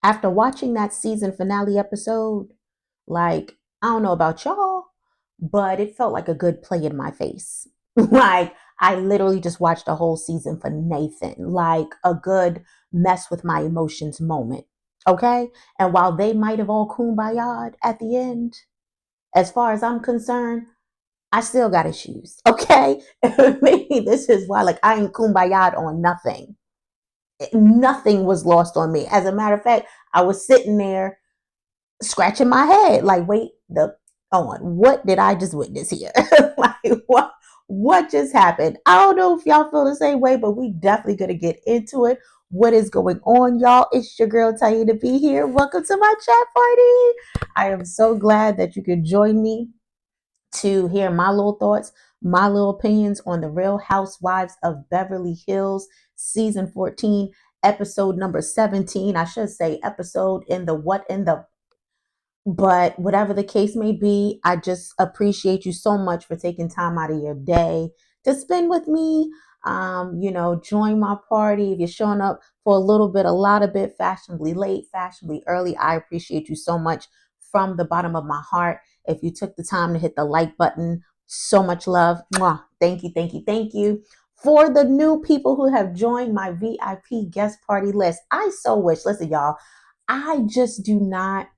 After watching that season finale episode, like, I don't know about y'all, but it felt like a good play in my face. Like, I literally just watched a whole season for Nathan, like a good mess with my emotions moment. Okay. And while they might have all kumbaya'd at the end, as far as I'm concerned, I still got issues. Okay. Maybe this is why, like, I ain't kumbaya'd on nothing. Nothing was lost on me. As a matter of fact, I was sitting there scratching my head, like, wait, the on what did I just witness here? Like, what just happened? I don't know if y'all feel the same way, but we definitely gonna get into it. What is going on, y'all? It's your girl Tanya to be here. Welcome to my chat party. I am so glad that you could join me to hear my little thoughts, my little opinions on the Real Housewives of Beverly Hills, season 14, episode number 17. I should say episode in the what in the, but whatever the case may be, I just appreciate you so much for taking time out of your day to spend with me. Join my party. If you're showing up for a little bit, a lot of bit, fashionably late, fashionably early, I appreciate you so much from the bottom of my heart. If you took the time to hit the like button, so much love. Mwah. Thank you, thank you, thank you. For the new people who have joined my VIP guest party list, I so wish, listen, y'all, I just do not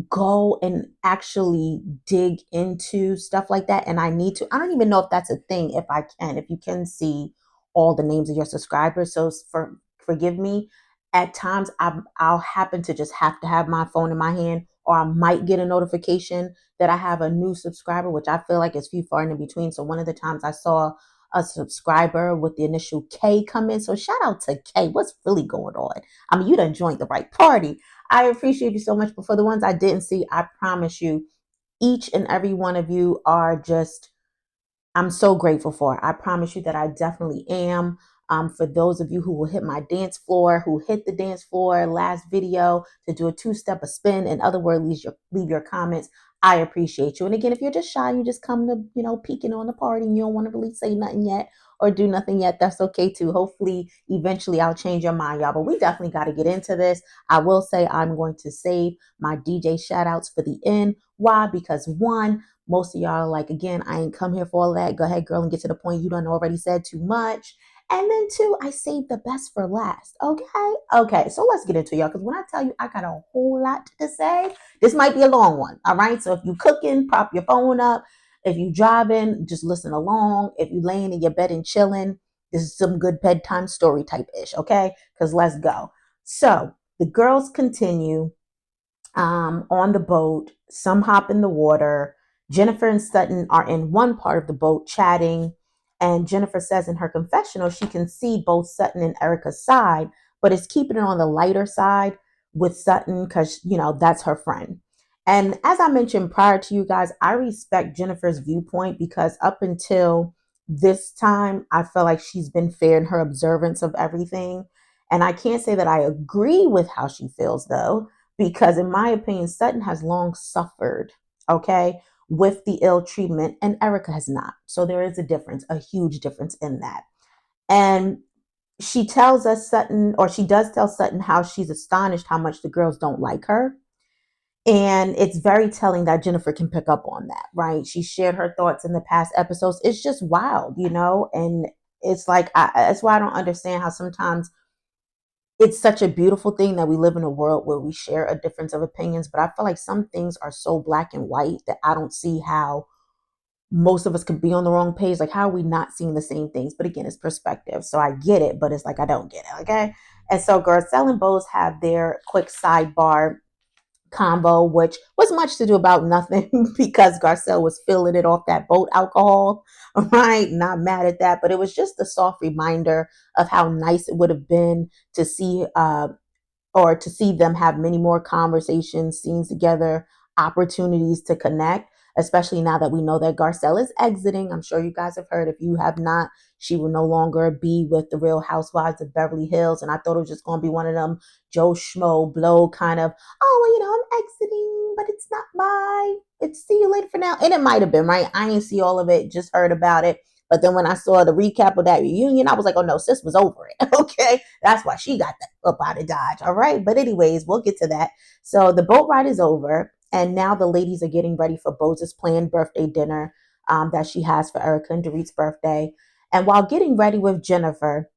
go and actually dig into stuff like that. And I need to, I don't even know if that's a thing, if you can see all the names of your subscribers. So forgive me. At times I'll happen to just have to have my phone in my hand, or I might get a notification that I have a new subscriber, which I feel like is few far in between. So one of the times I saw a subscriber with the initial K come in. So shout out to K. What's really going on? I mean, you done joined the right party. I appreciate you so much. But for the ones I didn't see, I promise you, each and every one of you are just, I'm so grateful for. I promise you that I definitely am. For those of you who will hit my dance floor, who hit the dance floor last video to do a two-step, a spin, in other words, leave your comments. I appreciate you. And again, if you're just shy, you just come to, peeking on the party and you don't want to really say nothing yet or do nothing yet, that's okay too. Hopefully, eventually I'll change your mind, y'all. But we definitely got to get into this. I will say I'm going to save my DJ shout outs for the end. Why? Because one, most of y'all are like, again, I ain't come here for all that. Go ahead, girl, and get to the point. You done already said too much. And then two, I saved the best for last. Okay. Okay. So let's get into it, y'all. Because when I tell you I got a whole lot to say, this might be a long one. All right. So if you cooking, prop your phone up. If you driving, just listen along. If you laying in your bed and chilling, this is some good bedtime story type ish. Okay. Because let's go. So the girls continue on the boat. Some hop in the water. Jennifer and Sutton are in one part of the boat chatting. And Jennifer says in her confessional, she can see both Sutton and Erica's side, but is keeping it on the lighter side with Sutton because, that's her friend. And as I mentioned prior to you guys, I respect Jennifer's viewpoint because up until this time, I feel like she's been fair in her observance of everything. And I can't say that I agree with how she feels, though, because in my opinion, Sutton has long suffered, okay, with the ill treatment, and Erica has not. So there is a difference, a huge difference in that. And she tells us Sutton, or she does tell Sutton how she's astonished how much the girls don't like her. And it's very telling that Jennifer can pick up on that, right? She shared her thoughts in the past episodes. It's just wild, and it's like, that's why I don't understand how sometimes it's such a beautiful thing that we live in a world where we share a difference of opinions. But I feel like some things are so black and white that I don't see how most of us could be on the wrong page. Like, how are we not seeing the same things? But again, it's perspective. So I get it, but it's like I don't get it. Okay. And so Garcelle and Bose have their quick sidebar combo, which was much to do about nothing because Garcelle was filling it off that boat alcohol, right? Not mad at that, but it was just a soft reminder of how nice it would have been to see or to see them have many more conversations, scenes together, opportunities to connect, especially now that we know that Garcelle is exiting. I'm sure you guys have heard. If you have not, she will no longer be with the Real Housewives of Beverly Hills. And I thought it was just going to be one of them Joe Schmo blow kind of, oh, well, I'm exiting, but it's not my, it's see you later for now. And it might have been, right? I ain't see all of it, just heard about it. But then when I saw the recap of that reunion, I was like, oh no, sis was over it. Okay. That's why she got up out of Dodge. All right. But anyways, we'll get to that. So the boat ride is over. And now the ladies are getting ready for Bose's planned birthday dinner that she has for Erica and Dorit's birthday. And while getting ready with Jennifer,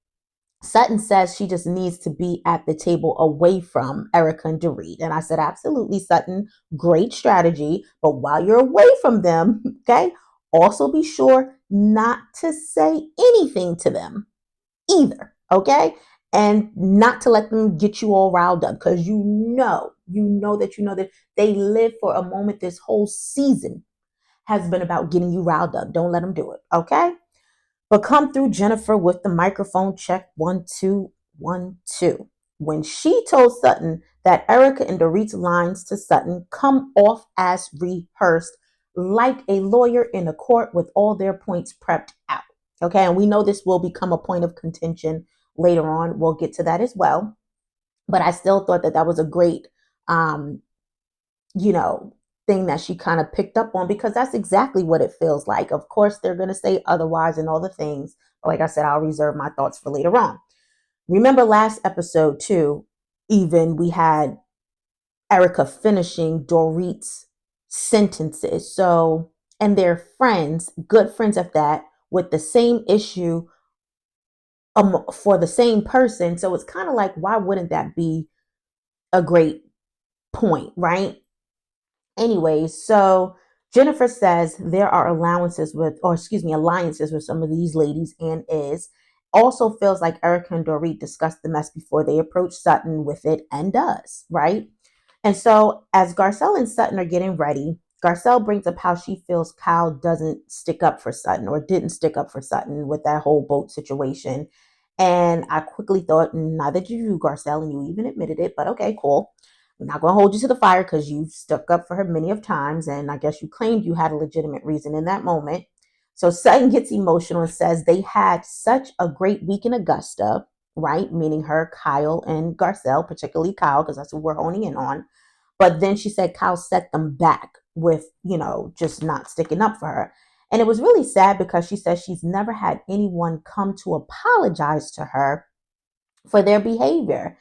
Sutton says she just needs to be at the table away from Erica and Dorit. And I said, absolutely, Sutton, great strategy. But while you're away from them, okay, also be sure not to say anything to them either, okay? And not to let them get you all riled up because you know that they live for a moment. This whole season has been about getting you riled up. Don't let them do it, okay? But come through Jennifer with the microphone check 1 2 1 2. When she told Sutton that Erica and Dorit's lines to Sutton come off as rehearsed, like a lawyer in a court with all their points prepped out. Okay, and we know this will become a point of contention later on. We'll get to that as well. But I still thought that that was a great um, you know, thing that she kind of picked up on because that's exactly what it feels like. Of course, they're going to say otherwise and all the things. But like I said, I'll reserve my thoughts for later on. Remember last episode, too, even we had Erica finishing Dorit's sentences. So, and they're friends, good friends at that, with the same issue for the same person. So it's kind of like, why wouldn't that be a great point, right? Anyways, so Jennifer says there are alliances with some of these ladies and is also feels like Erica and Dorit discussed the mess before they approach Sutton with it and does, right? And so as Garcelle and Sutton are getting ready, Garcelle brings up how she feels Kyle doesn't stick up for Sutton or didn't stick up for Sutton with that whole boat situation. And I quickly thought, neither did you, Garcelle, and you even admitted it, but okay, cool. I'm not going to hold you to the fire because you stuck up for her many of times, and I guess you claimed you had a legitimate reason in that moment. So Sutton gets emotional and says they had such a great week in Augusta, right? Meaning her, Kyle, and Garcelle, particularly Kyle, because that's who we're honing in on. But then she said Kyle set them back with, just not sticking up for her. And it was really sad because she says she's never had anyone come to apologize to her for their behavior.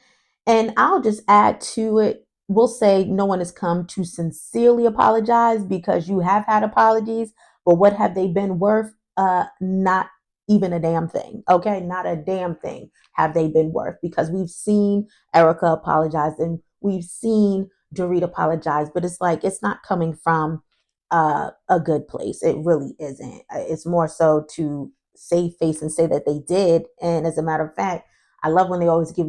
And I'll just add to it, we'll say no one has come to sincerely apologize because you have had apologies, but what have they been worth? Not even a damn thing. Okay, not a damn thing have they been worth because we've seen Erica apologize and we've seen Dorit apologize, but it's like it's not coming from a good place. It really isn't. It's more so to save face and say that they did. And as a matter of fact, I love when they always give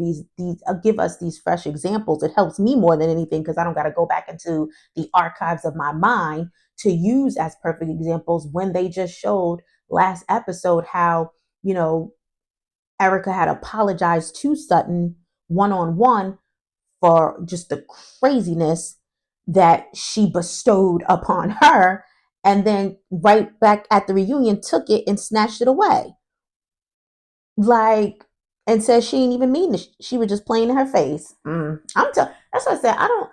us these fresh examples. It helps me more than anything because I don't got to go back into the archives of my mind to use as perfect examples when they just showed last episode how, Erica had apologized to Sutton one on one for just the craziness that she bestowed upon her. And then right back at the reunion, took it and snatched it away. Like, and said she didn't even mean it. She was just playing in her face. That's what I said. I don't.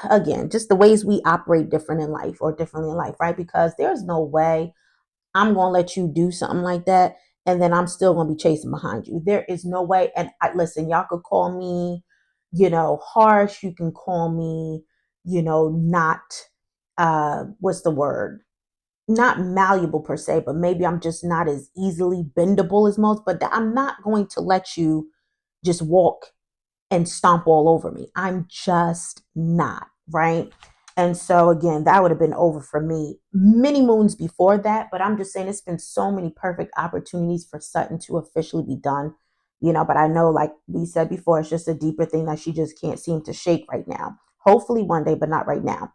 Again, just the ways we operate different in life or differently in life, right? Because there's no way I'm gonna let you do something like that, and then I'm still gonna be chasing behind you. There is no way. And listen, y'all could call me, harsh. You can call me, not. What's the word? Not malleable per se, but maybe I'm just not as easily bendable as most, but I'm not going to let you just walk and stomp all over me. I'm just not, right? And so again, that would have been over for me many moons before that, but I'm just saying it's been so many perfect opportunities for Sutton to officially be done, but I know like we said before, it's just a deeper thing that she just can't seem to shake right now. Hopefully one day, but not right now.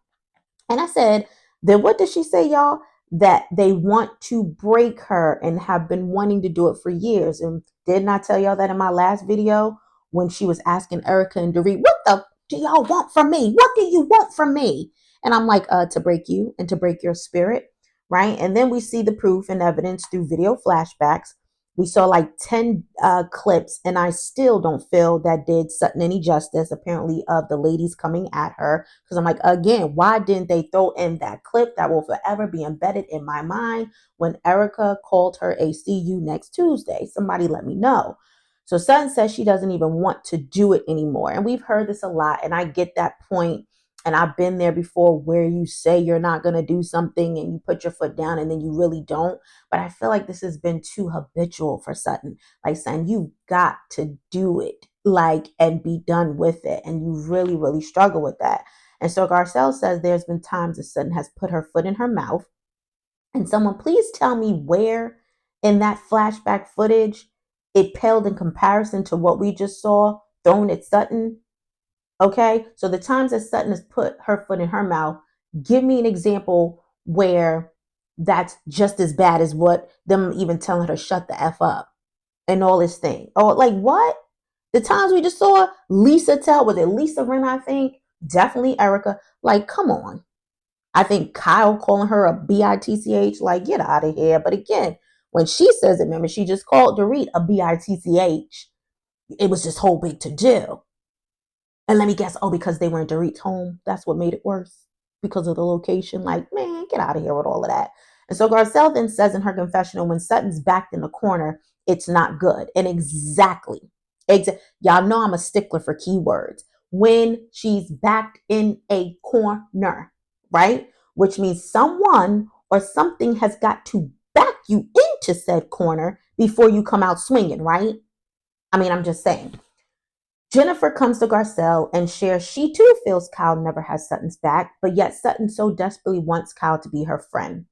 And I said, then what did she say, y'all? That they want to break her and have been wanting to do it for years. And didn't I tell y'all that in my last video when she was asking Erica and Dorit, what the do y'all want from me? What do you want from me? And I'm like, to break you and to break your spirit, right? And then we see the proof and evidence through video flashbacks We saw like 10 clips, and I still don't feel that did Sutton any justice, apparently, of the ladies coming at her. Because I'm like, again, why didn't they throw in that clip that will forever be embedded in my mind when Erica called her a see you next Tuesday? Somebody let me know. So Sutton says she doesn't even want to do it anymore. And we've heard this a lot, and I get that point. And I've been there before where you say you're not going to do something and you put your foot down and then you really don't. But I feel like this has been too habitual for Sutton. Like saying, you've got to do it, like, and be done with it. And you really, really struggle with that. And so Garcelle says there's been times that Sutton has put her foot in her mouth. And someone, please tell me where in that flashback footage it paled in comparison to what we just saw thrown at Sutton. Okay, so the times that Sutton has put her foot in her mouth, give me an example where that's just as bad as what them even telling her to shut the F up and all this thing. Oh, like what? The times we just saw Lisa tell, was it Lisa Ren, I think? Definitely Erica. Like, come on. I think Kyle calling her a bitch, like, get out of here. But again, when she says it, remember, she just called Dorit a bitch. It was this whole big to do. And let me guess, oh, because they were in Dorit's home, that's what made it worse. Because of the location. Like, man, get out of here with all of that. And so Garcelle then says in her confessional, when Sutton's backed in the corner, it's not good. And y'all know I'm a stickler for keywords. When she's backed in a corner, right? Which means someone or something has got to back you into said corner before you come out swinging, right? I mean, I'm just saying. Jennifer comes to Garcelle and shares she too feels Kyle never has Sutton's back, but yet Sutton so desperately wants Kyle to be her friend.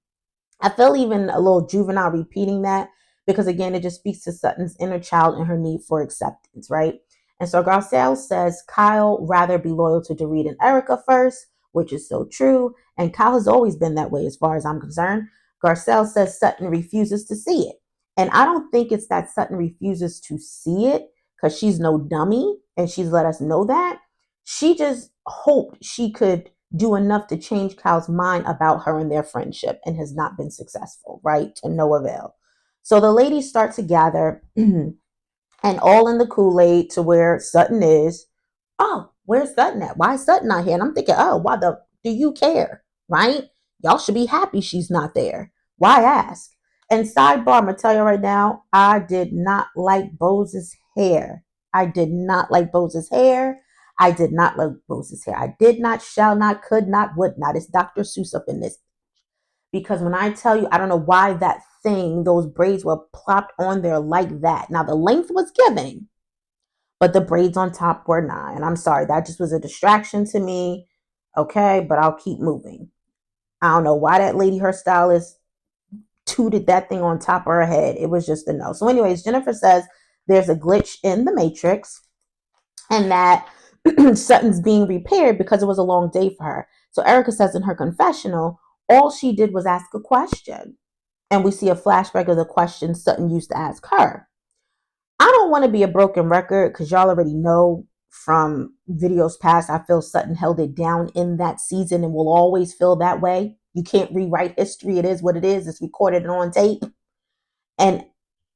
I feel even a little juvenile repeating that because, again, it just speaks to Sutton's inner child and her need for acceptance, right? And so Garcelle says Kyle rather be loyal to Dorit and Erica first, which is so true. And Kyle has always been that way as far as I'm concerned. Garcelle says Sutton refuses to see it. And I don't think it's that Sutton refuses to see it because she's no dummy and she's let us know that. She just hoped she could do enough to change Kyle's mind about her and their friendship and has not been successful, right? To no avail. So the ladies start to gather and all in the Kool-Aid to where Sutton is. Oh, where's Sutton at? Why is Sutton not here? And I'm thinking, oh, why the do you care? Right? Y'all should be happy she's not there. Why ask? And sidebar, I'm gonna tell you right now, I did not like Bose's hair. I did not like Bose's hair. I did not like Bose's hair. I did not, shall not, could not, would not. It's Dr. Seuss up in this. Because when I tell you, I don't know why that thing, those braids were plopped on there like that. Now the length was giving, but the braids on top were not. And I'm sorry, that just was a distraction to me. Okay, but I'll keep moving. I don't know why that lady, her stylist, tooted that thing on top of her head. It was just a no. So, anyways, Jennifer says there's a glitch in the matrix and that Sutton's being repaired because it was a long day for her. So Erica says in her confessional, all she did was ask a question. And we see a flashback of the question Sutton used to ask her. I don't want to be a broken record because y'all already know from videos past, I feel Sutton held it down in that season and will always feel that way. You can't rewrite history. It is what it is. It's recorded and on tape. And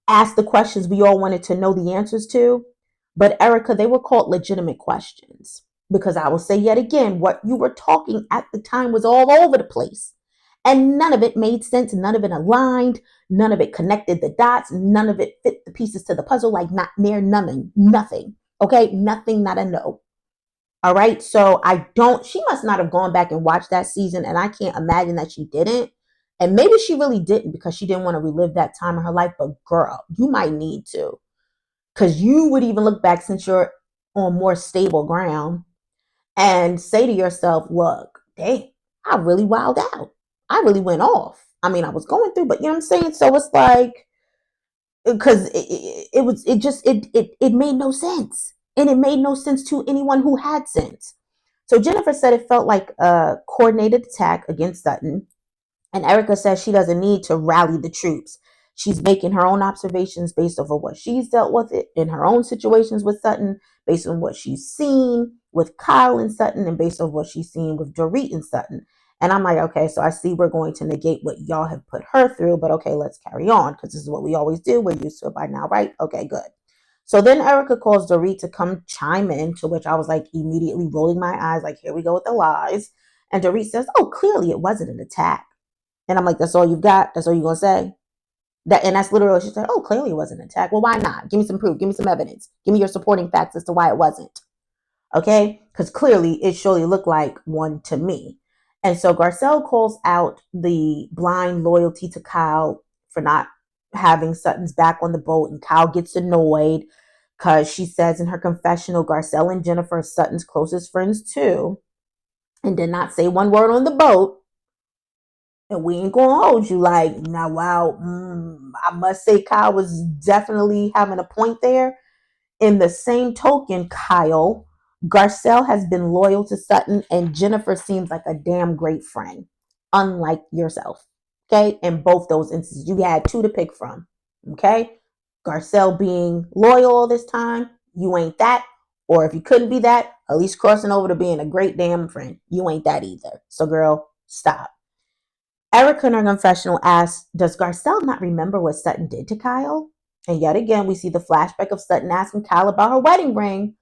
ask the questions we all wanted to know the answers to. But Erica, they were called legitimate questions because I will say yet again, what you were talking at the time was all over the place. And none of it made sense. None of it aligned. None of it connected the dots. None of it fit the pieces to the puzzle. Like not near nothing. Okay. Nothing, not a no. All right. So she must not have gone back and watched that season. And I can't imagine that she didn't. And maybe she really didn't because she didn't want to relive that time in her life. But girl, you might need to. Because you would even look back since you're on more stable ground and say to yourself, look, dang, I really wilded out. I really went off. I mean, I was going through, but you know what I'm saying? So it's like, because it made no sense. And it made no sense to anyone who had sense. So Jennifer said it felt like a coordinated attack against Sutton. And Erica says she doesn't need to rally the troops. She's making her own observations based over what she's dealt with it in her own situations with Sutton, based on what she's seen with Kyle and Sutton, and based on what she's seen with Dorit and Sutton. And I'm like, okay, so I see we're going to negate what y'all have put her through, but okay, let's carry on because this is what we always do. We're used to it by now, right? Okay, good. So then Erica calls Dorit to come chime in, to which I was like immediately rolling my eyes, like, here we go with the lies. And Dorit says, oh, clearly it wasn't an attack. And I'm like, that's all you've got? That's all you're going to say? And that's literally what she said. Oh, clearly it wasn't an attack. Well, why not? Give me some proof. Give me some evidence. Give me your supporting facts as to why it wasn't. Okay? Because clearly it surely looked like one to me. And so Garcelle calls out the blind loyalty to Kyle for not having Sutton's back on the boat, and Kyle gets annoyed because she says in her confessional, Garcelle and Jennifer are Sutton's closest friends too, and did not say one word on the boat. And we ain't gonna hold you. Like, now, wow, I must say Kyle was definitely having a point there. In the same token, Kyle, Garcelle has been loyal to Sutton, and Jennifer seems like a damn great friend, unlike yourself. Okay, in both those instances, you had two to pick from. Okay, Garcelle being loyal all this time, you ain't that. Or if you couldn't be that, at least crossing over to being a great damn friend, you ain't that either. So, girl, stop. Erica in her confessional asks, does Garcelle not remember what Sutton did to Kyle? And yet again, we see the flashback of Sutton asking Kyle about her wedding ring.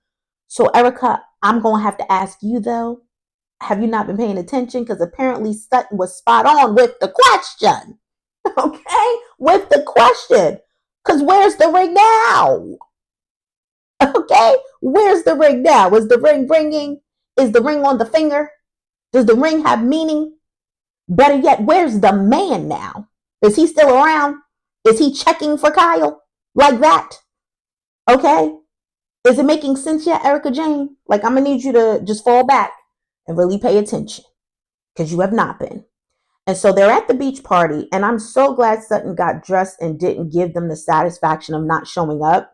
So, Erica, I'm going to have to ask you, though, have you not been paying attention? Because apparently Sutton was spot on with the question. Okay? With the question. Because where's the ring now? Okay? Where's the ring now? Is the ring ringing? Is the ring on the finger? Does the ring have meaning? Better yet, where's the man now? Is he still around? Is he checking for Kyle like that? Okay? Is it making sense yet, Erica Jane? Like, I'm going to need you to just fall back and really pay attention because you have not been. And so they're at the beach party, and I'm so glad Sutton got dressed and didn't give them the satisfaction of not showing up.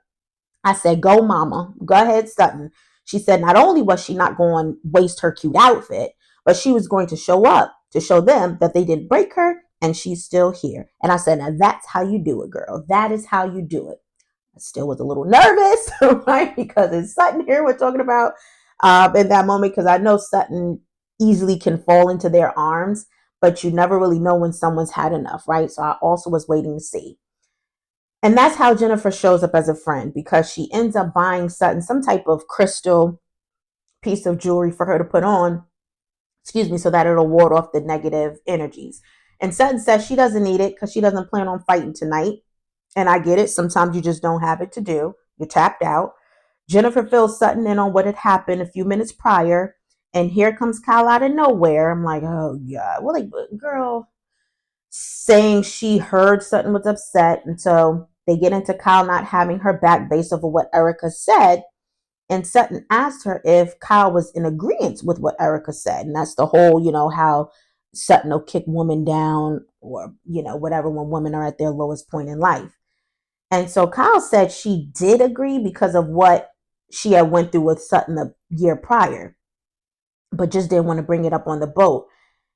I said, go, mama. Go ahead, Sutton. She said not only was she not going to waste her cute outfit, but she was going to show up to show them that they didn't break her and she's still here. And I said, now that's how you do it, girl. That is how you do it. I still was a little nervous, right? Because it's Sutton here we're talking about in that moment, because I know Sutton easily can fall into their arms, but you never really know when someone's had enough, right? So I also was waiting to see. And that's how Jennifer shows up as a friend, because she ends up buying Sutton some type of crystal piece of jewelry for her to put on, so that it'll ward off the negative energies. And Sutton says she doesn't need it because she doesn't plan on fighting tonight. And I get it. Sometimes you just don't have it to do. You're tapped out. Jennifer fills Sutton in on what had happened a few minutes prior. And here comes Kyle out of nowhere. I'm like, oh, God. Well, like, girl, saying she heard Sutton was upset. And so they get into Kyle not having her back based off of what Erica said. And Sutton asked her if Kyle was in agreement with what Erica said. And that's the whole, how Sutton will kick women down, or, whatever, when women are at their lowest point in life. And so Kyle said she did agree because of what she had went through with Sutton the year prior, but just didn't want to bring it up on the boat.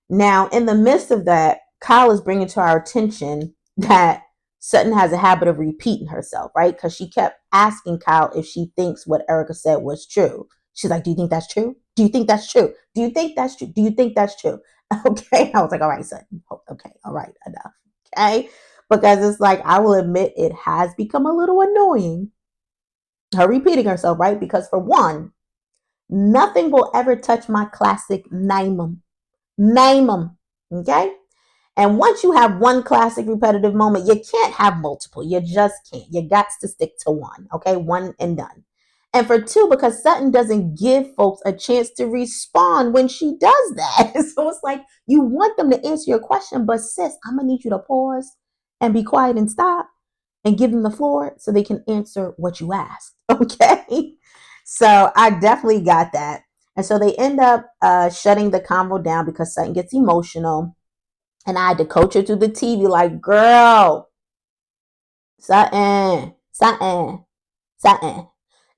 Now, in the midst of that, Kyle is bringing to our attention that Sutton has a habit of repeating herself, right? Because she kept asking Kyle if she thinks what Erica said was true. She's like, do you think that's true? Do you think that's true? Do you think that's true? Do you think that's true? Okay. I was like, all right, Sutton. Okay. All right. Enough. Okay. Because it's like, I will admit it has become a little annoying, her repeating herself, right? Because for one, nothing will ever touch my classic name 'em. Name 'em. Okay? And once you have one classic repetitive moment, you can't have multiple. You just can't. You got to stick to one. Okay? One and done. And for two, because Sutton doesn't give folks a chance to respond when she does that. So it's like, you want them to answer your question, but sis, I'm going to need you to pause and be quiet and stop and give them the floor so they can answer what you asked. Okay? So I definitely got that. And so they end up shutting the convo down because Sutton gets emotional. And I had to coach her through the TV like, girl, Sutton.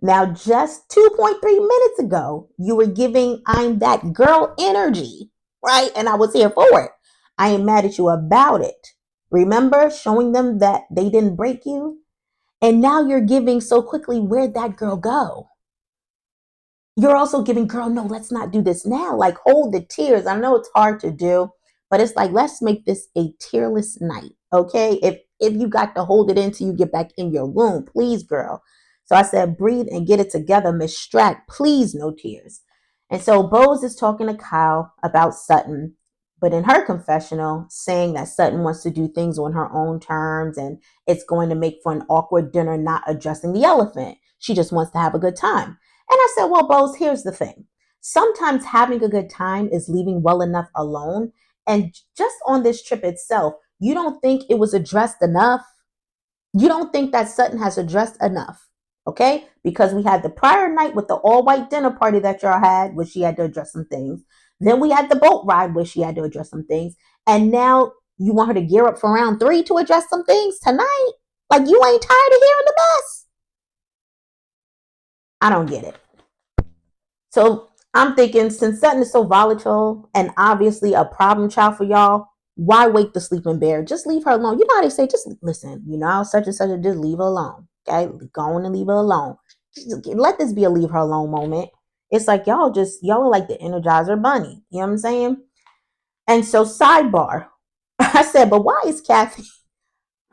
Now, just 2.3 minutes ago, you were giving I'm that girl energy, right? And I was here for it. I ain't mad at you about it. Remember showing them that they didn't break you? And now you're giving so quickly, where'd that girl go? you're also giving, girl, no, let's not do this now. Like, hold the tears. I know it's hard to do, but it's like, let's make this a tearless night. Okay. If you got to hold it until you get back in your room, please, girl. So I said, breathe and get it together, Miss Strack. Please, no tears. And so Bose is talking to Kyle about Sutton, but in her confessional, saying that Sutton wants to do things on her own terms and it's going to make for an awkward dinner, not addressing the elephant. She just wants to have a good time. And I said, well, Bose, here's the thing. Sometimes having a good time is leaving well enough alone. And just on this trip itself, you don't think it was addressed enough? You don't think that Sutton has addressed enough, okay? Because we had the prior night with the all white dinner party that y'all had, where she had to address some things. Then we had the boat ride where she had to address some things. And now you want her to gear up for round 3 to address some things tonight? Like, you ain't tired of hearing the mess? I don't get it. So I'm thinking, since Sutton is so volatile and obviously a problem child for y'all, why wake the sleeping bear? Just leave her alone. You know how they say, just listen, you know how such and such, just leave her alone. Okay? Go on and leave her alone. Let this be a leave her alone moment. It's like y'all are like the Energizer Bunny. You know what I'm saying? And so, sidebar, I said, but why is Kathy?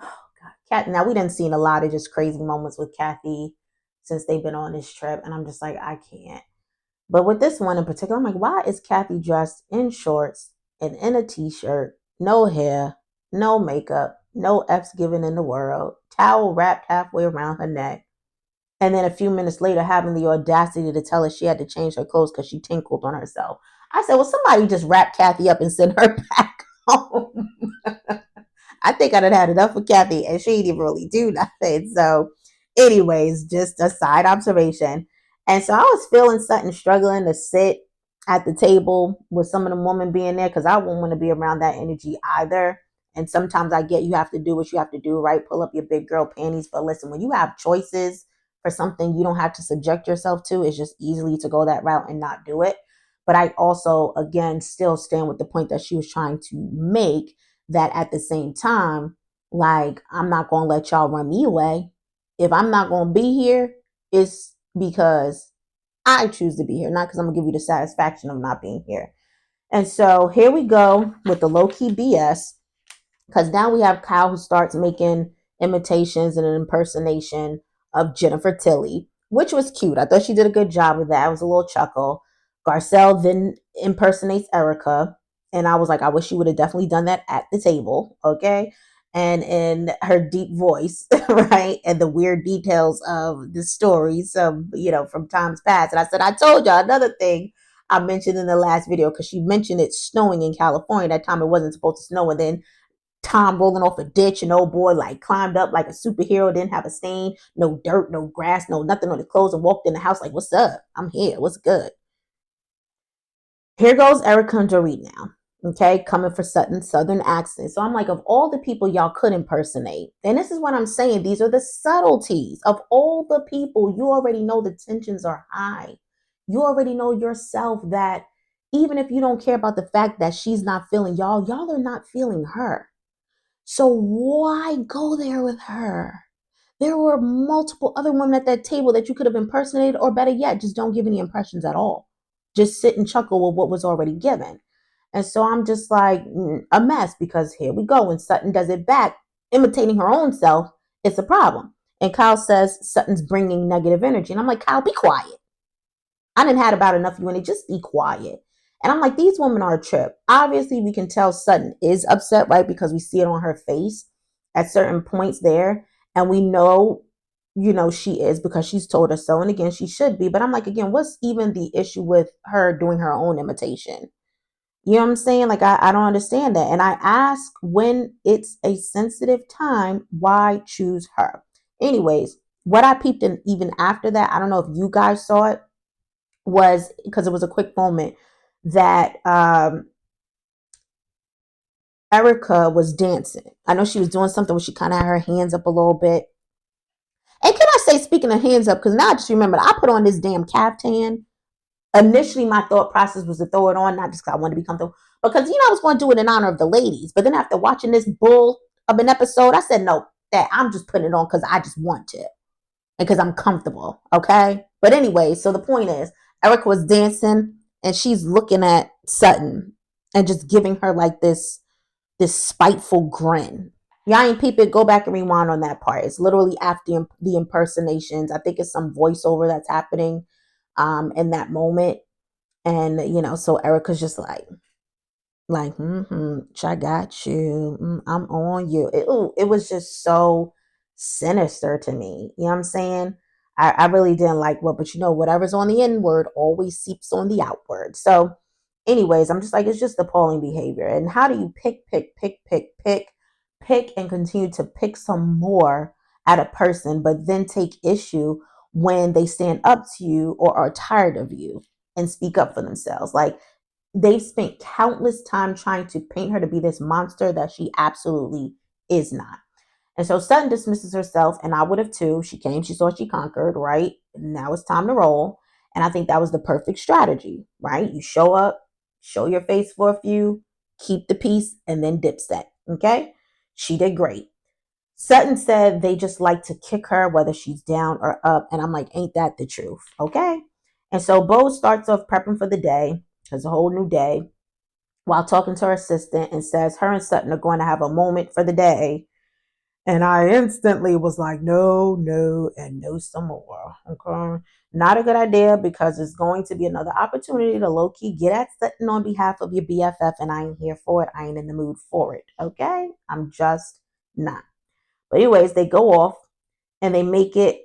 Oh God, Kathy. Now we done seen a lot of just crazy moments with Kathy since they've been on this trip, and I'm just like, I can't. But with this one in particular, I'm like, why is Kathy dressed in shorts and in a t-shirt, no hair, no makeup, no F's given in the world, towel wrapped halfway around her neck, and then a few minutes later having the audacity to tell us she had to change her clothes because she tinkled on herself. I said, well, somebody just wrap Kathy up and send her back home. I think I'd have had enough with Kathy, and she didn't really do nothing. So, anyways, just a side observation. And so I was feeling Sutton struggling to sit at the table with some of the women being there, because I wouldn't want to be around that energy either. And sometimes I get you have to do what you have to do, right? Pull up your big girl panties. But listen, when you have choices for something you don't have to subject yourself to, it's just easily to go that route and not do it. But I also, again, still stand with the point that she was trying to make, that at the same time, like, I'm not going to let y'all run me away. If I'm not going to be here, it's because I choose to be here, not because I'm going to give you the satisfaction of not being here. And so here we go with the low key BS, because now we have Kyle who starts making imitations and an impersonation of Jennifer Tilly, which was cute. I thought she did a good job with that. It was a little chuckle. Garcelle then impersonates Erica, and I was like, I wish she would have definitely done that at the table, okay? And in her deep voice, right? And the weird details of the stories, from times past. And I said, I told y'all another thing I mentioned in the last video, because she mentioned it snowing in California. That time it wasn't supposed to snow, and then Tom rolling off a ditch, and old boy like climbed up like a superhero, didn't have a stain, no dirt, no grass, no nothing on his clothes, and walked in the house like, what's up? I'm here. What's good? Here goes Erica and Dorit now. Okay, coming for Sutton's southern accent. So I'm like, of all the people y'all could impersonate, and this is what I'm saying, these are the subtleties. Of all the people, you already know the tensions are high. You already know yourself that even if you don't care about the fact that she's not feeling y'all are not feeling her. So why go there with her? There were multiple other women at that table that you could have impersonated, or better yet, just don't give any impressions at all. Just sit and chuckle with what was already given. And so I'm just like, a mess, because here we go. When Sutton does it back, imitating her own self, it's a problem. And Kyle says Sutton's bringing negative energy. And I'm like, Kyle, be quiet. I didn't had about enough of you, and just be quiet. And I'm like, these women are a trip. Obviously, we can tell Sutton is upset, right? Because we see it on her face at certain points there. And we know, she is, because she's told us so. And again, she should be. But I'm like, again, what's even the issue with her doing her own imitation? You know what I'm saying? Like, I don't understand that. And I ask, when it's a sensitive time, why choose her? Anyways, what I peeped in even after that, I don't know if you guys saw it, was because it was a quick moment that Erica was dancing. I know she was doing something where she kind of had her hands up a little bit. And can I say, speaking of hands up, because now I just remembered, I put on this damn caftan. Initially, my thought process was to throw it on, not just because I wanted to be comfortable, because, I was going to do it in honor of the ladies. But then after watching this bull of an episode, I said, no, that I'm just putting it on because I just want to, and because I'm comfortable, okay? But anyway, so the point is, Erica was dancing and she's looking at Sutton and just giving her like this spiteful grin. Y'all ain't peep it, go back and rewind on that part. It's literally after the impersonations. I think it's some voiceover that's happening in that moment. And, so Erica's just like, I got you. I'm on you. It was just so sinister to me. You know what I'm saying? I really didn't like what, but whatever's on the inward always seeps on the outward. So, anyways, I'm just like, it's just appalling behavior. And how do you pick, and continue to pick some more at a person, but then take issue when they stand up to you or are tired of you and speak up for themselves? Like, they've spent countless time trying to paint her to be this monster that she absolutely is not. And so Sutton dismisses herself, and I would have too. She came, she saw, she conquered, right? Now it's time to roll. And I think that was the perfect strategy, right? You show up, show your face for a few, keep the peace, and then dipset. Okay? She did great. Sutton said they just like to kick her whether she's down or up. And I'm like, ain't that the truth? Okay. And so Bo starts off prepping for the day, it's a whole new day, while talking to her assistant and says her and Sutton are going to have a moment for the day. And I instantly was like, no, no, and no some more. Okay. Not a good idea because it's going to be another opportunity to low key get at Sutton on behalf of your BFF. And I ain't here for it. I ain't in the mood for it. Okay. I'm just not. But anyways, they go off and they make it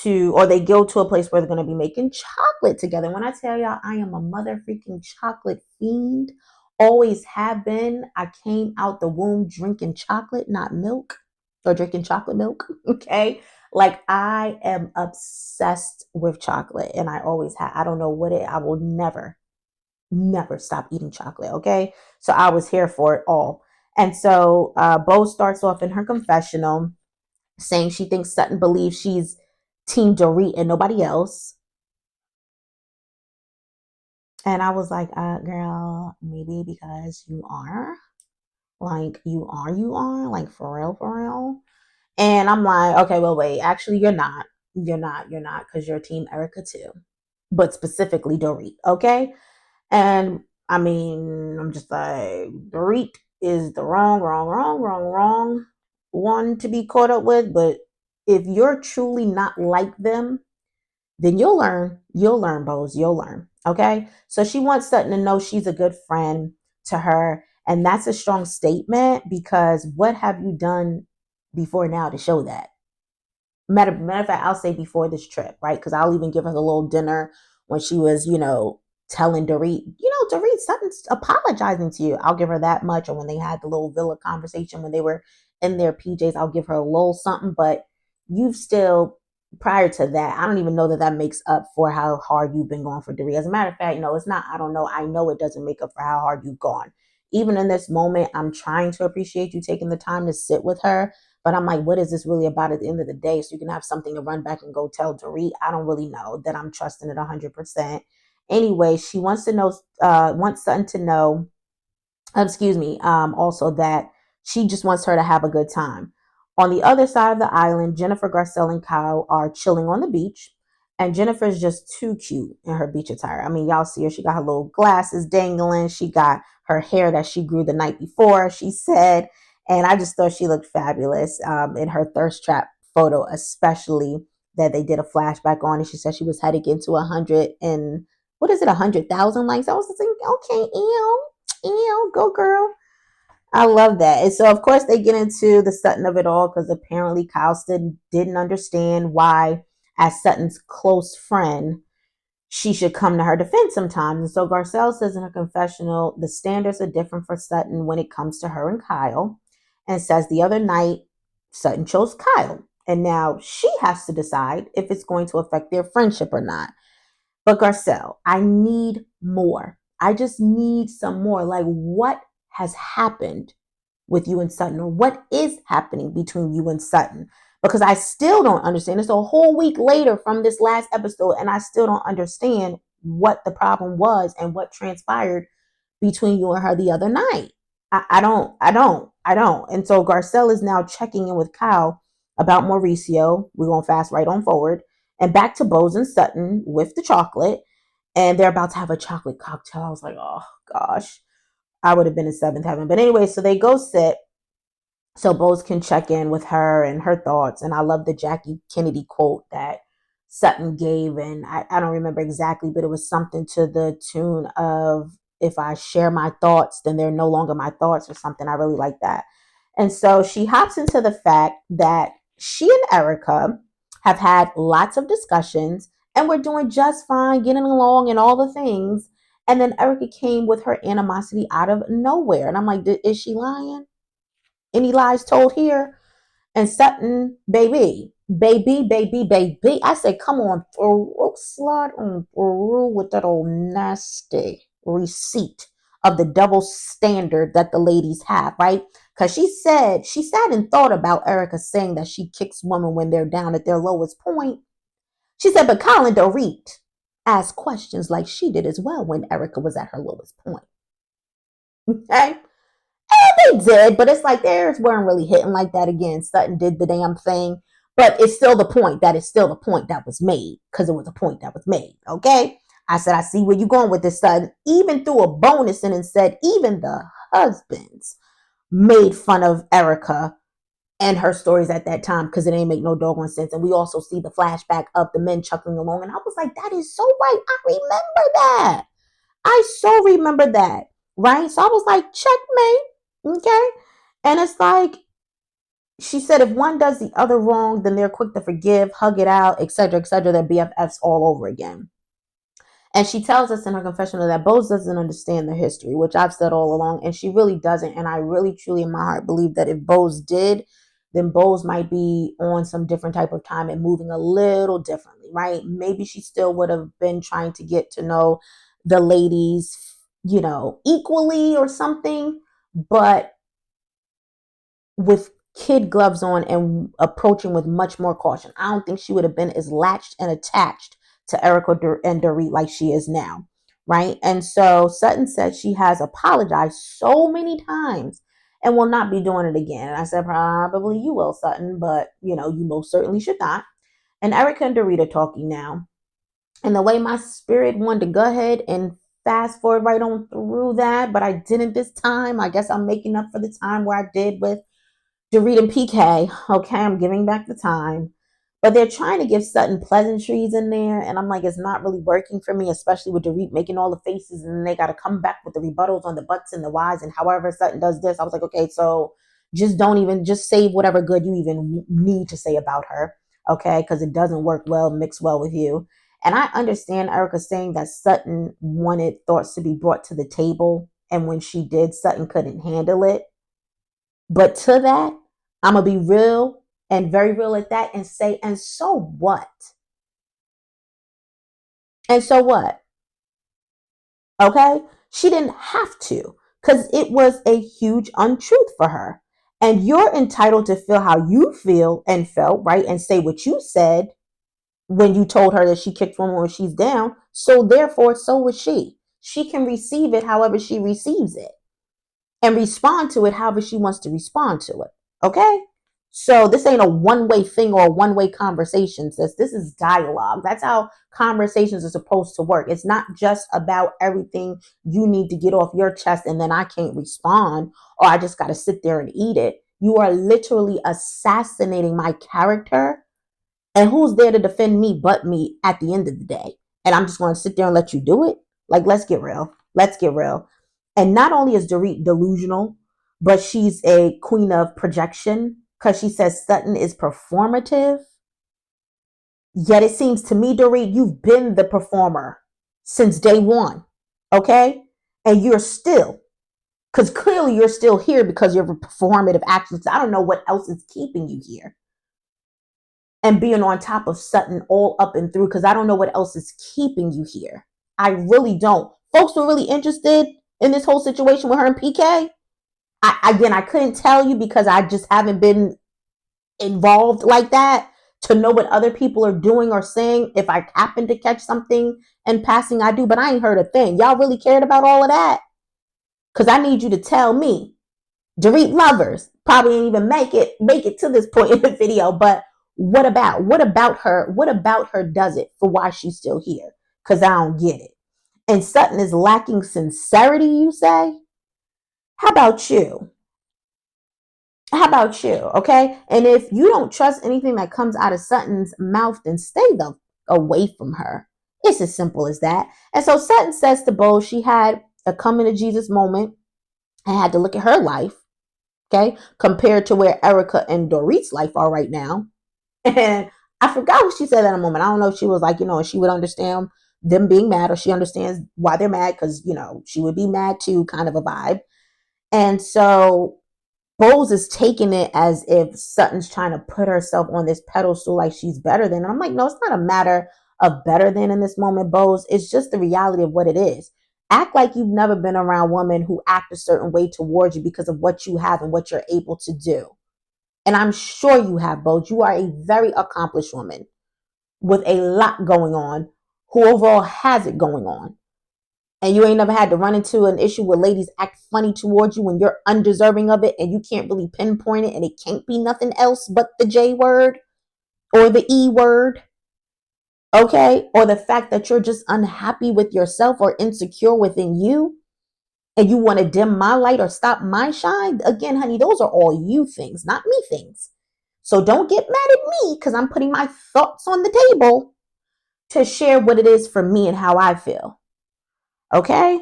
or they go to a place where they're going to be making chocolate together. When I tell y'all, I am a mother freaking chocolate fiend, always have been. I came out the womb drinking chocolate, not milk, or drinking chocolate milk. Okay. Like, I am obsessed with chocolate and I always have. I don't know I will never stop eating chocolate. Okay. So I was here for it all. And so Bo starts off in her confessional saying she thinks Sutton believes she's Team Dorit and nobody else. And I was like, girl, maybe because you are. Like, like, for real, for real. And I'm like, okay, well, wait, actually, you're not. Because you're Team Erica too. But specifically Dorit, okay? And I mean, I'm just like, Dorit is the wrong one to be caught up with. But if you're truly not like them, then you'll learn. You'll learn, Bose. You'll learn. Okay. So she wants Sutton to know she's a good friend to her. And that's a strong statement because what have you done before now to show that? Matter of fact, I'll say before this trip, right? Because I'll even give her the little dinner when she was, telling Dorit, Dorit, Sutton's apologizing to you. I'll give her that much. Or when they had the little villa conversation when they were in their PJs, I'll give her a little something. But you've still, prior to that, I don't even know that makes up for how hard you've been going for Dorit. As a matter of fact, no, it's not. I don't know. I know it doesn't make up for how hard you've gone. Even in this moment, I'm trying to appreciate you taking the time to sit with her, but I'm like, what is this really about at the end of the day? So you can have something to run back and go tell Dorit. I don't really know that I'm trusting it 100%. Anyway, she wants to know, wants Sutton to know, also that she just wants her to have a good time. On the other side of the island, Jennifer, Garcelle, and Kyle are chilling on the beach. And Jennifer's just too cute in her beach attire. I mean, y'all see her. She got her little glasses dangling. She got her hair that she grew the night before, she said. And I just thought she looked fabulous in her thirst trap photo, especially that they did a flashback on. And she said she was heading into 100 and what is it, 100,000 likes. I was thinking, okay, ew, go girl. I love that. And so, of course, they get into the Sutton of it all because apparently Kyle didn't understand why, as Sutton's close friend, she should come to her defense sometimes. And so Garcelle says in her confessional, the standards are different for Sutton when it comes to her and Kyle, and says the other night, Sutton chose Kyle. And now she has to decide if it's going to affect their friendship or not. But Garcelle, I need more. I just need some more. Like, what has happened with you and Sutton, or what is happening between you and Sutton? Because I still don't understand. It's a whole week later from this last episode, and I still don't understand what the problem was and what transpired between you and her the other night. I don't. And so Garcelle is now checking in with Kyle about Mauricio. We're going to fast right on forward and back to Bose and Sutton with the chocolate. and they're about to have a chocolate cocktail. I was like, oh gosh, I would have been in seventh heaven. But anyway, so they go sit so Bose can check in with her and her thoughts. And I love the Jackie Kennedy quote that Sutton gave. And I don't remember exactly, but it was something to the tune of, if I share my thoughts, then they're no longer my thoughts, or something. I really like that. And so she hops into the fact that she and Erica have had lots of discussions and we're doing just fine, getting along and all the things. And then Erica came with her animosity out of nowhere. And I'm like, is she lying? Any lies told here? And Sutton, baby. I said, come on, slide on through with that old nasty receipt of the double standard that the ladies have, right? Because she sat and thought about Erica saying that she kicks women when they're down at their lowest point. She said, but Colin Dorit asked questions like she did as well when Erica was at her lowest point. Okay? They did, but it's like theirs weren't really hitting like that again. Sutton did the damn thing, but it's still the point that was made, because it was a point that was made. Okay, I said, I see where you're going with this, Sutton. Even threw a bonus in and said even the husbands made fun of Erica and her stories at that time because it ain't make no doggone sense. And we also see the flashback of the men chuckling along, and I was like, that is so right. I remember that. I so remember that. Right? So I was like, checkmate. Okay. And it's like, she said, if one does the other wrong, then they're quick to forgive, hug it out, etc., etc. They're BFFs all over again. And she tells us in her confessional that Bose doesn't understand the history, which I've said all along, and she really doesn't. And I really, truly, in my heart, believe that if Bose did, then Bose might be on some different type of time and moving a little differently, right? Maybe she still would have been trying to get to know the ladies, equally or something, but with kid gloves on and approaching with much more caution. I don't think she would have been as latched and attached to Erica and Dorit like she is now, right? And so Sutton said she has apologized so many times and will not be doing it again. And I said, probably you will, Sutton, but you most certainly should not. And Erica and Dorit are talking now. And the way my spirit wanted to go ahead and fast forward right on through that, but I didn't this time. I guess I'm making up for the time where I did with Dorit and PK. Okay, I'm giving back the time. But they're trying to give Sutton pleasantries in there. And I'm like, it's not really working for me, especially with Dorit making all the faces. And then they got to come back with the rebuttals on the buts and the whys. And however Sutton does this, I was like, okay, so just save whatever good you even need to say about her. Okay, because it doesn't work well, mix well with you. And I understand Erica saying that Sutton wanted thoughts to be brought to the table. And when she did, Sutton couldn't handle it. But to that, I'm going to be real and very real at that and say, and so what? And so what? Okay? She didn't have to, because it was a huge untruth for her. And you're entitled to feel how you feel and felt, right? And say what you said when you told her that she kicked women when she's down. So therefore, so was she. She can receive it however she receives it and respond to it however she wants to respond to it. Okay? So this ain't a one-way thing or a one-way conversation, sis. This is dialogue. That's how conversations are supposed to work. It's not just about everything you need to get off your chest and then I can't respond or I just got to sit there and eat it. You are literally assassinating my character. And who's there to defend me but me at the end of the day? And I'm just going to sit there and let you do it? Like, let's get real. Let's get real. And not only is Dorit delusional, but she's a queen of projection because she says Sutton is performative. Yet it seems to me, Dorit, you've been the performer since day one. Okay? And you're still, because clearly you're still here because you're performative actions. I don't know what else is keeping you here. And being on top of Sutton all up and through, because I don't know what else is keeping you here. I really don't. Folks were really interested in this whole situation with her and PK. I couldn't tell you because I just haven't been involved like that to know what other people are doing or saying. If I happen to catch something in passing, I do, but I ain't heard a thing. Y'all really cared about all of that? Because I need you to tell me. Dorit lovers probably ain't even make it to this point in the video, but what about her does it for why she's still here? Because I don't get it. and Sutton is lacking sincerity, you say? How about you? How about you? Okay. And if you don't trust anything that comes out of Sutton's mouth, then stay the away from her. It's as simple as that. And so Sutton says to Bo, she had a coming to Jesus moment and had to look at her life, okay, compared to where Erica and Dorit's life are right now. And I forgot what she said at a moment. I don't know if she was like, she would understand them being mad, or she understands why they're mad because, she would be mad too, kind of a vibe. And so Bowles is taking it as if Sutton's trying to put herself on this pedestal like she's better than. And I'm like, no, it's not a matter of better than in this moment, Bowles. It's just the reality of what it is. Act like you've never been around women who act a certain way towards you because of what you have and what you're able to do. And I'm sure you have, Bowles. You are a very accomplished woman with a lot going on, who overall has it going on. And you ain't never had to run into an issue where ladies act funny towards you when you're undeserving of it and you can't really pinpoint it and it can't be nothing else but the J word or the E word, okay? Or the fact that you're just unhappy with yourself or insecure within you and you want to dim my light or stop my shine. Again, honey, those are all you things, not me things. So don't get mad at me because I'm putting my thoughts on the table to share what it is for me and how I feel. Okay.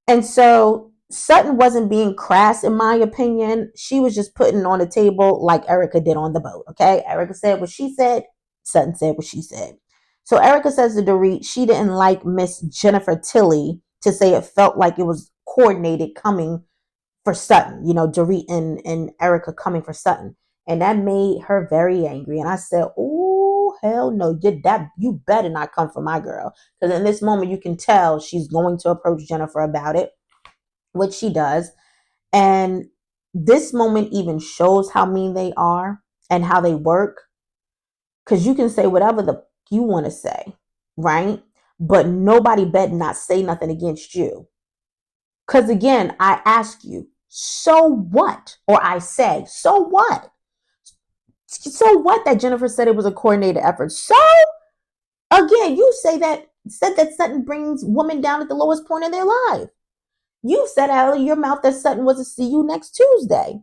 And so Sutton wasn't being crass, in my opinion. She was just putting on the table like Erica did on the boat. Okay. Erica said what she said. Sutton said what she said. So Erica says to Dorit she didn't like Miss Jennifer Tilly to say it felt like it was coordinated coming for Sutton, Dorit and Erica coming for Sutton. And that made her very angry. And I said, oh, hell no, did that. You better not come for my girl. Because in this moment, you can tell she's going to approach Jennifer about it, which she does. And this moment even shows how mean they are and how they work. Because you can say whatever you want to say, right? But nobody better not say nothing against you. Because again, I ask you, so what? Or I say, so what? So what that Jennifer said it was a coordinated effort? So again, you said that Sutton brings women down at the lowest point in their life. You said out of your mouth that Sutton was to see you next Tuesday.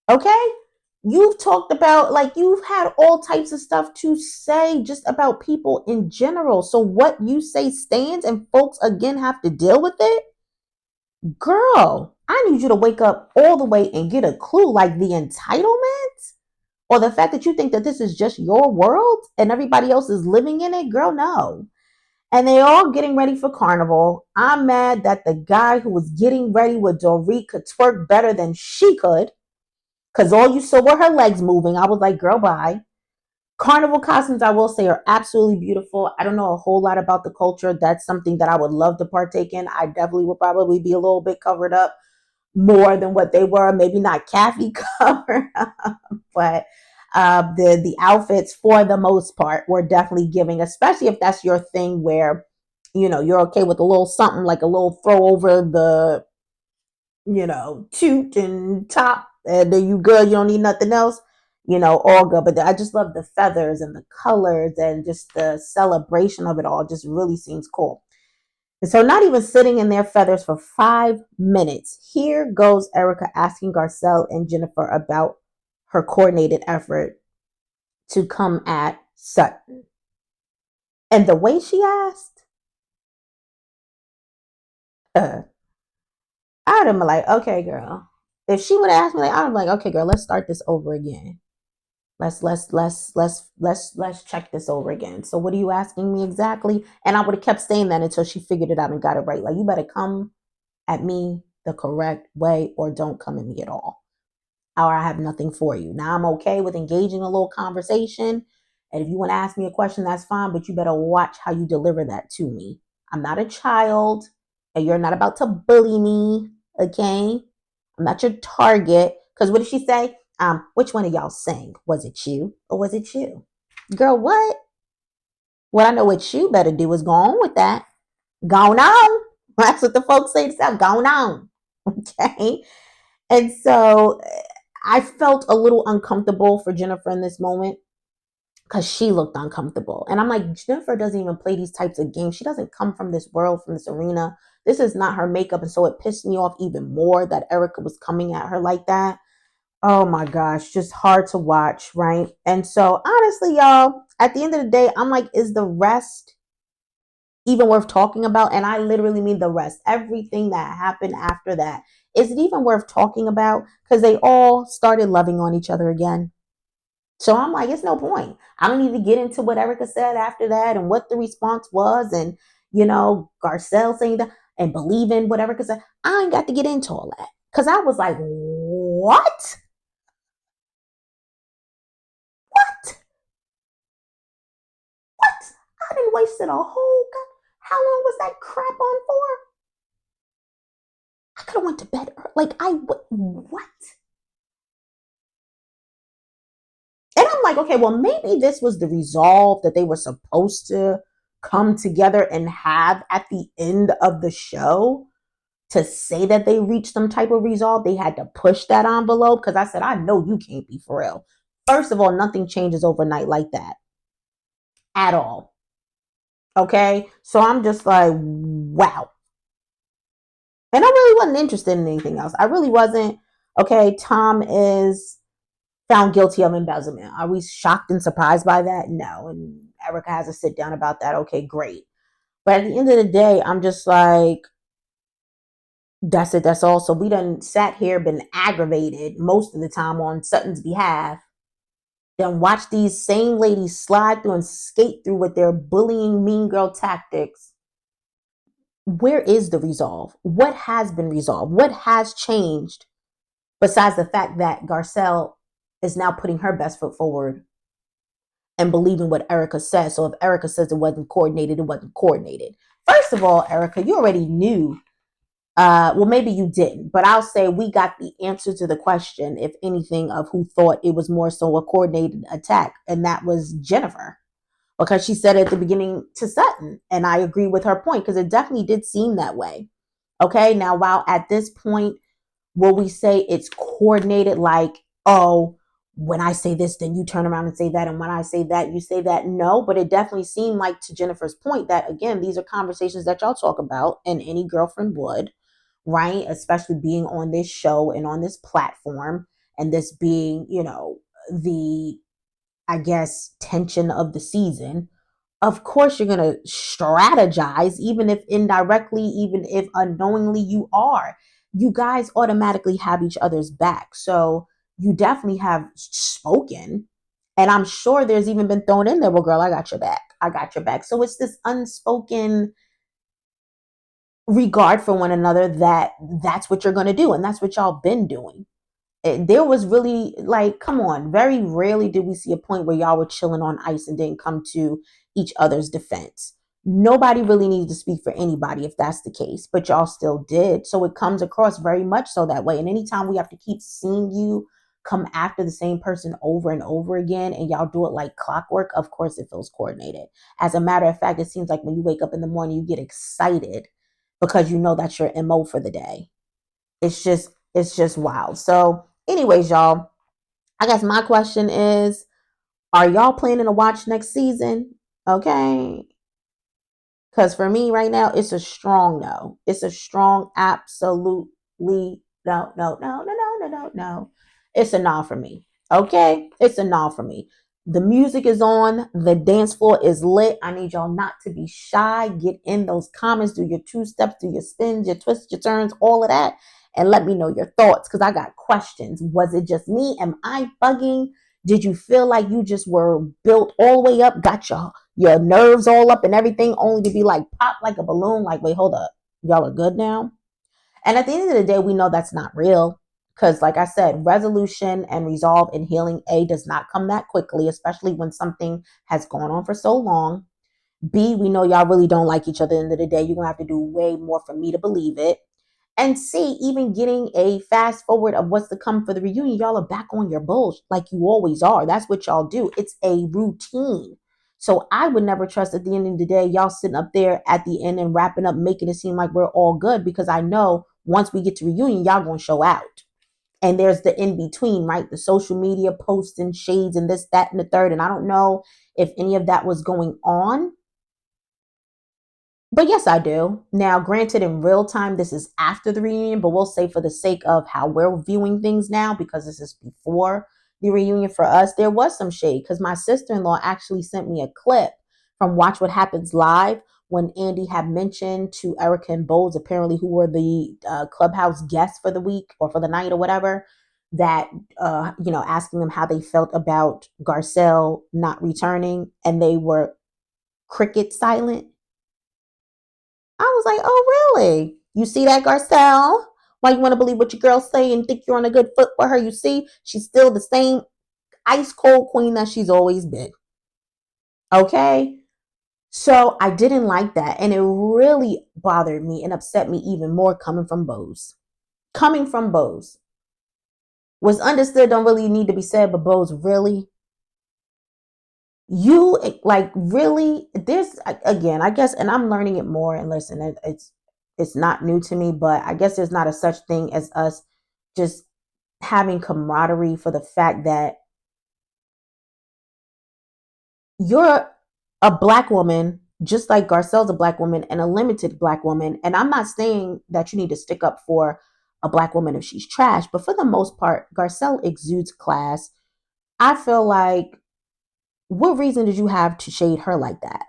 Okay? You've talked about, like, you've had all types of stuff to say just about people in general. So what you say stands and folks again have to deal with it? Girl, I need you to wake up all the way and get a clue, like the entitlement or the fact that you think that this is just your world and everybody else is living in it. Girl, no. And they all getting ready for carnival. I'm mad that the guy who was getting ready with Dorit could twerk better than she could because all you saw were her legs moving. I was like, girl, bye. Carnival costumes, I will say, are absolutely beautiful. I don't know a whole lot about the culture. That's something that I would love to partake in. I definitely would probably be a little bit covered up more than what they were. Maybe not Kathy covered up, but the outfits for the most part were definitely giving, especially if that's your thing where, you're okay with a little something like a little throw over the, toot and top, and then you good. You don't need nothing else. All good. But I just love the feathers and the colors and just the celebration of it all. Just really seems cool. And so, not even sitting in their feathers for 5 minutes, here goes Erica asking Garcelle and Jennifer about her coordinated effort to come at Sutton. And the way she asked, I'd have been like, okay, girl. If she would ask me, I'd have been like, okay, girl, let's start this over again. Let's check this over again. So what are you asking me exactly? And I would have kept saying that until she figured it out and got it right. Like, you better come at me the correct way or don't come at me at all. Or I have nothing for you. Now I'm okay with engaging a little conversation. And if you want to ask me a question, that's fine, but you better watch how you deliver that to me. I'm not a child and you're not about to bully me. Okay. I'm not your target. Because what did she say? Which one of y'all sang? Was it you or was it you? Girl, what? What I know what you better do is go on with that. Go on. That's what the folks say to say. Go on. Okay. And so I felt a little uncomfortable for Jennifer in this moment because she looked uncomfortable. And I'm like, Jennifer doesn't even play these types of games. She doesn't come from this world, from this arena. This is not her makeup. And so it pissed me off even more that Erica was coming at her like that. Oh my gosh, just hard to watch, right? And so honestly, y'all, at the end of the day, I'm like, is the rest even worth talking about? And I literally mean the rest. Everything that happened after that. Is it even worth talking about? Because they all started loving on each other again. So I'm like, it's no point. I don't need to get into what Erica said after that and what the response was, and Garcelle saying that and believing what Erica said. I ain't got to get into all that. Cause I was like, what? What? What? I didn't wasted a whole how long was that crap on for? I could have went to bed early. Like what? And I'm like, okay, well, maybe this was the resolve that they were supposed to come together and have at the end of the show to say that they reached some type of resolve. They had to push that envelope because I said, I know you can't be for real. First of all, nothing changes overnight like that at all. Okay. So I'm just like, wow. And I really wasn't interested in anything else. I really wasn't. Okay. Tom is found guilty of embezzlement. Are we shocked and surprised by that? No. And Erica has a sit down about that. Okay, great. But at the end of the day, I'm just like, that's it. That's all. So we done sat here, been aggravated most of the time on Sutton's behalf. Then watch these same ladies slide through and skate through with their bullying mean girl tactics. Where is the resolve? What has been resolved? What has changed besides the fact that Garcelle is now putting her best foot forward and believing what Erica says? So if Erica says it wasn't coordinated, it wasn't coordinated. First of all, Erica, you already knew. Well, maybe you didn't, but I'll say we got the answer to the question, if anything, of who thought it was more so a coordinated attack, and that was Jennifer, because she said at the beginning to Sutton, and I agree with her point because it definitely did seem that way. Okay, now while at this point, will we say it's coordinated, like, oh, when I say this, then you turn around and say that, and when I say that, you say that? No, but it definitely seemed like, to Jennifer's point, that again, these are conversations that y'all talk about, and any girlfriend would, right? Especially being on this show and on this platform, and this being, the, I guess, tension of the season. Of course, you're going to strategize, even if indirectly, even if unknowingly you are. You guys automatically have each other's back. So you definitely have spoken. And I'm sure there's even been thrown in there, well, girl, I got your back. I got your back. So it's this unspoken regard for one another, that's what you're going to do. And that's what y'all been doing. There was really, like, come on, very rarely did we see a point where y'all were chilling on ice and didn't come to each other's defense. Nobody really needed to speak for anybody if that's the case, but y'all still did. So it comes across very much so that way. And anytime we have to keep seeing you come after the same person over and over again, and y'all do it like clockwork, of course it feels coordinated. As a matter of fact, it seems like when you wake up in the morning, you get excited because you know that's your MO for the day. It's just wild. So anyways, y'all, I guess my question is, are y'all planning to watch next season? Okay. Because for me right now, it's a strong no. It's a strong, absolutely no, no, no, no, no, no, no, no. It's a no for me. Okay? It's a no for me. The music is on. The dance floor is lit. I need y'all not to be shy. Get in those comments. Do your two steps, do your spins, your twists, your turns, all of that. And let me know your thoughts because I got questions. Was it just me? Am I bugging? Did you feel like you just were built all the way up, got your nerves all up and everything, only to be like pop like a balloon? Like, wait, hold up. Y'all are good now? And at the end of the day, we know that's not real. Because, like I said, resolution and resolve and healing, A, does not come that quickly, especially when something has gone on for so long. B, we know y'all really don't like each other. At the end of the day, you're going to have to do way more for me to believe it. And C, even getting a fast forward of what's to come for the reunion, y'all are back on your bullshit like you always are. That's what y'all do. It's a routine. So I would never trust at the end of the day, y'all sitting up there at the end and wrapping up, making it seem like we're all good, because I know once we get to reunion, y'all going to show out. And there's the in between, right? The social media posts and shades and this, that, and the third. And I don't know if any of that was going on, but yes, I do. Now, granted, in real time, this is after the reunion, but we'll say for the sake of how we're viewing things now, because this is before the reunion for us, there was some shade because my sister in law actually sent me a clip from Watch What Happens Live when Andy had mentioned to Erica and Bowles, apparently, who were the clubhouse guests for the week or for the night or whatever, that, asking them how they felt about Garcelle not returning, and they were cricket silent. I was like, oh, really? You see that, Garcelle? Why you want to believe what your girls say and think you're on a good foot with her? You see, she's still the same ice cold queen that she's always been. Okay? So I didn't like that. And it really bothered me and upset me even more coming from Bose. Coming from Bose. Was understood, don't really need to be said, but Bose, really? You like really there's again, I guess, and I'm learning it more. And listen, it's not new to me, but I guess there's not a such thing as us just having camaraderie for the fact that you're a black woman, just like Garcelle's a black woman and a limited black woman. And I'm not saying that you need to stick up for a black woman if she's trash, but for the most part, Garcelle exudes class. I feel like, what reason did you have to shade her like that?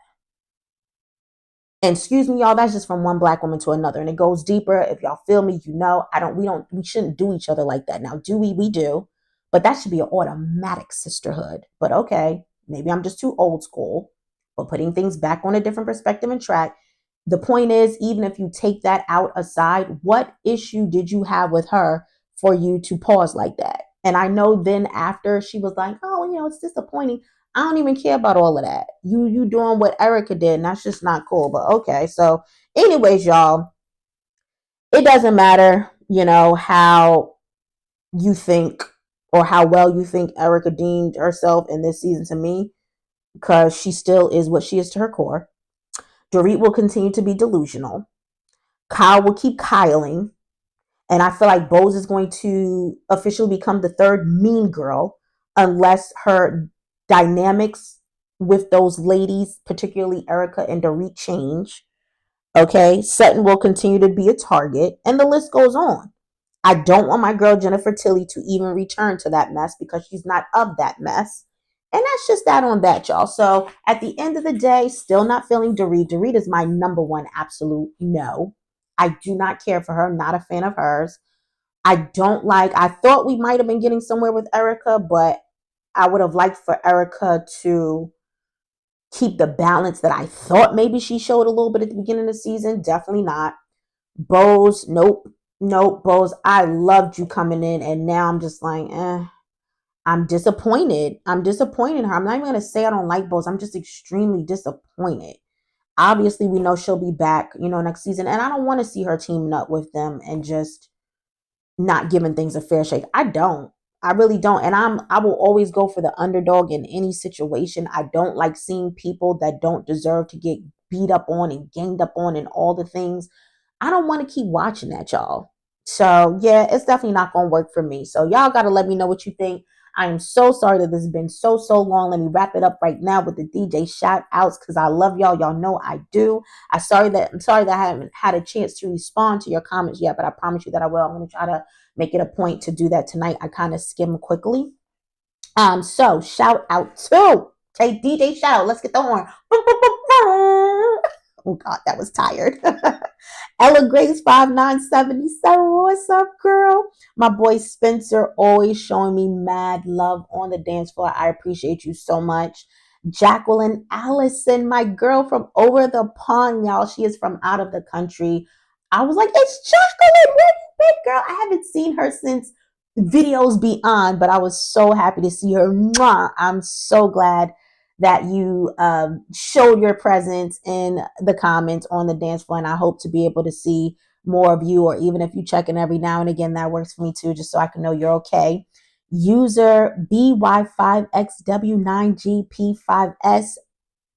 And excuse me, y'all, that's just from one black woman to another. And it goes deeper. If y'all feel me, we shouldn't do each other like that. Now, do we? We do. But that should be an automatic sisterhood. But okay, maybe I'm just too old school. But putting things back on a different perspective and track, the point is, even if you take that out aside, what issue did you have with her for you to pause like that? And I know then after she was like, oh, it's disappointing. I don't even care about all of that. You doing what Erica did, and that's just not cool. But okay. So, anyways, y'all, it doesn't matter, how you think or how well you think Erica deemed herself in this season to me, because she still is what she is to her core. Dorit will continue to be delusional. Kyle will keep Kyling. And I feel like Bose is going to officially become the third mean girl unless her dynamics with those ladies, particularly Erica and Dorit, change. Okay. Sutton will continue to be a target, and the list goes on. I don't want my girl Jennifer Tilly to even return to that mess because she's not of that mess. And that's just that on that, y'all. So at the end of the day, still not feeling Dorit. Dorit is my number one absolute no. I do not care for her, not a fan of hers. I thought we might have been getting somewhere with Erica, but I would have liked for Erica to keep the balance that I thought maybe she showed a little bit at the beginning of the season. Definitely not. Bose, nope. Nope, Bose, I loved you coming in, and now I'm just like, I'm disappointed. I'm disappointed in her. I'm not even going to say I don't like Bose. I'm just extremely disappointed. Obviously, we know she'll be back, next season, and I don't want to see her teaming up with them and just not giving things a fair shake. I don't. I really don't. And I will always go for the underdog in any situation. I don't like seeing people that don't deserve to get beat up on and ganged up on and all the things. I don't want to keep watching that, y'all. So yeah, it's definitely not gonna work for me. So y'all gotta let me know what you think. I am so sorry that this has been so long. Let me wrap it up right now with the DJ shout outs because I love y'all. Y'all know I do. I'm sorry that I haven't had a chance to respond to your comments yet, but I promise you that I will. I'm gonna try to make it a point to do that tonight. I kind of skim quickly. So shout out to DJ shout out. Let's get the horn. Oh God, that was tired. Ella Grace 5977. What's up, girl? My boy Spencer always showing me mad love on the dance floor. I appreciate you so much. Jacqueline Allison, my girl from over the pond, y'all. She is from out of the country. I was like, it's Jacqueline. Where you been, girl? I haven't seen her since videos beyond, but I was so happy to see her. Mwah! I'm so glad that you showed your presence in the comments on the dance floor, and I hope to be able to see more of you, or even if you check in every now and again, that works for me too, just so I can know you're okay. User BY5XW9GP5S,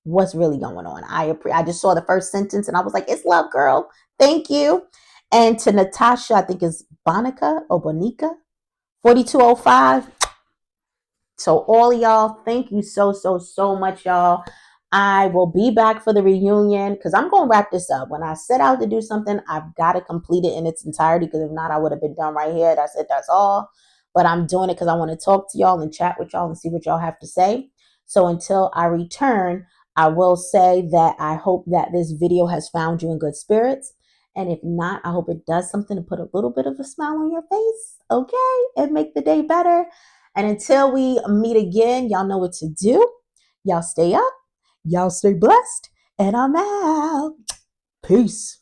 what's really going on? I just saw the first sentence and I was like, it's love, girl. Thank you. And to Natasha, I think is Bonica or Bonica 4205. So all of y'all, thank you so much, y'all. I will be back for the reunion because I'm going to wrap this up. When I set out to do something, I've got to complete it in its entirety because if not, I would have been done right here. That's it. That's all. But I'm doing it because I want to talk to y'all and chat with y'all and see what y'all have to say. So until I return, I will say that I hope that this video has found you in good spirits. And if not, I hope it does something to put a little bit of a smile on your face, okay? And make the day better. And until we meet again, y'all know what to do. Y'all stay up. Y'all stay blessed. And I'm out. Peace.